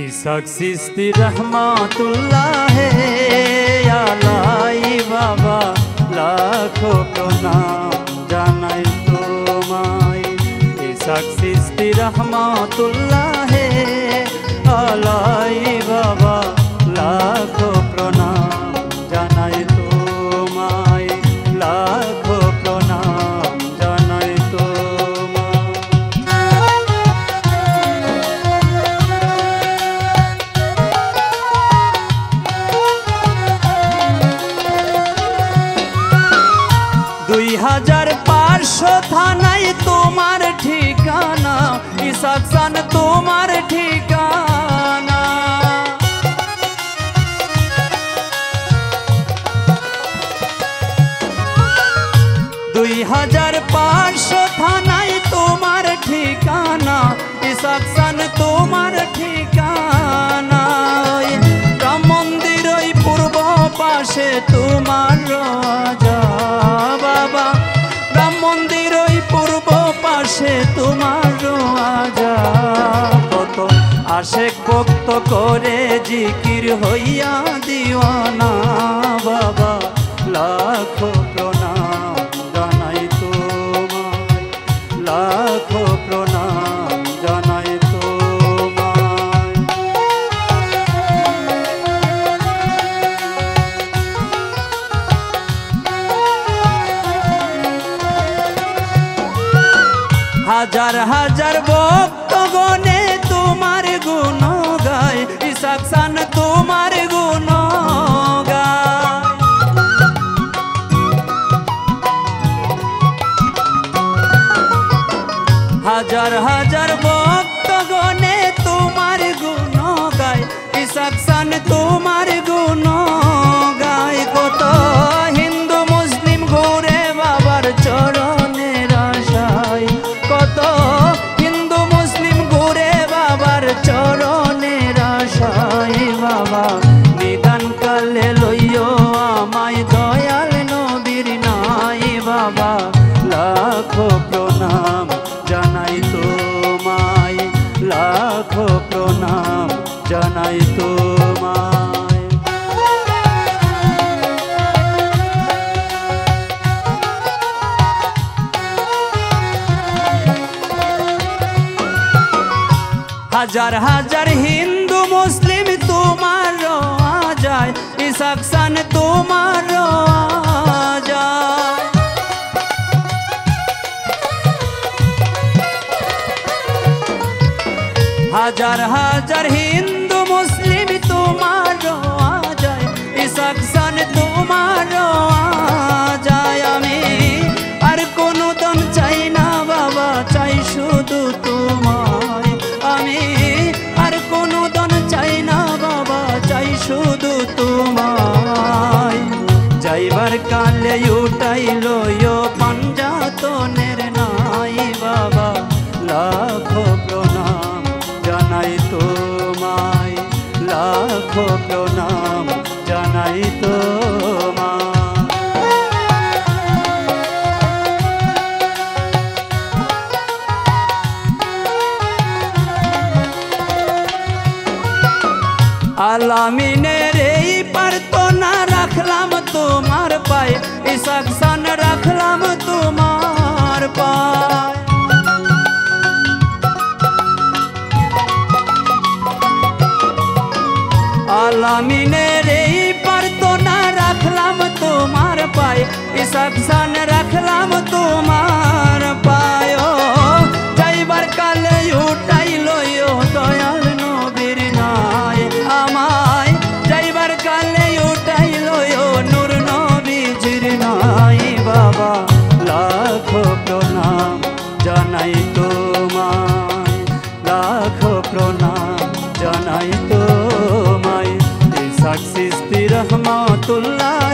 ইসাক চিশতি রহমাতুল্লাহ আলাই বাবা লাখো প্রণাম জানাই তোমায়। ইসাক চিশতি রহমাতুল্লাহ আলাই বাবা লাখো প্রণাম জানাই তোমায়, লাখো প্রণাম জানাই তোমায়। 2500 থানায় তোমার ঠিকানা, ইসাক খান তোমার ঠিকানা। 2500 থানায় তোমার ঠিকানা, ইসাক খান তোমার ঠিকানা। রাম মন্দির ওই পূর্ব পাশে তোমার রাজা বাবা, রাম মন্দির ওই পূর্ব পাশে তোমার রাজা। কত আশেক ভক্ত করে জিকির হইয়া দিওয়ানা বাবা লাখো প্রণাম জানাই তোমায়, লাখো প্রণাম জানাই তোমায়। হাজার হাজার ভক্ত গণে তোমার গুণ গায়, ইসাক খান তোমার গুণ গায়। হাজার হাজার ভক্ত গণে তোমার গুণ গায়, ইসাক খান তোমার গুণ গায়। কত হিন্দু মুসলিম ঘুরে বাবার চরণের আশায়, কত হিন্দু মুসলিম ঘুরে বাবার চরণের আশায়। বাবা নিদান কালে লইও আমায় দয়াল নবীর নাই, বাবা লাখো প্রণাম জানাই তোমায়, লাখো প্রণাম জানাই তোমায়। হাজার হাজার হিন্দু মুসলিম তোমার যায়, ইসাক খান তোমার যায়। হাজার হাজার হিন্দু মুসলিম তোমার যায়, ইসাক খান তোমার যায়। আমি আর কোনো দাম চাই না বাবা, চাই শুধু তোমায়। আমি আর কোনো দান চাই না বাবা, চাই শুধু তোমায়। যাইবার কালে উঠাইল পাঞ্জাতনের নাই, বাবা লাখো প্রণাম জানাই তোমায়, লাখো প্রণাম জানাই তোমায়। আলামিনের এই প্রার্থনা রাখলাম তোমার পায়ে, ইসাক খান রাখলাম তোমার পায়ে। আলামিনের এই প্রার্থনা রাখলাম তোমার পায়ে, ইসাক খান রাখলাম তোমার পায়ে। যাইবার কালে উঠাইল দয়াল নবীর নাই আমায়, যাইবার কালে উঠাইল নূর নবীজির নাই। বাবা লাখো প্রণাম জানাই তোমায়, লাখো প্রণাম জানাই তোমায়। ইসাক চিশতি রহমাতুল্লাহ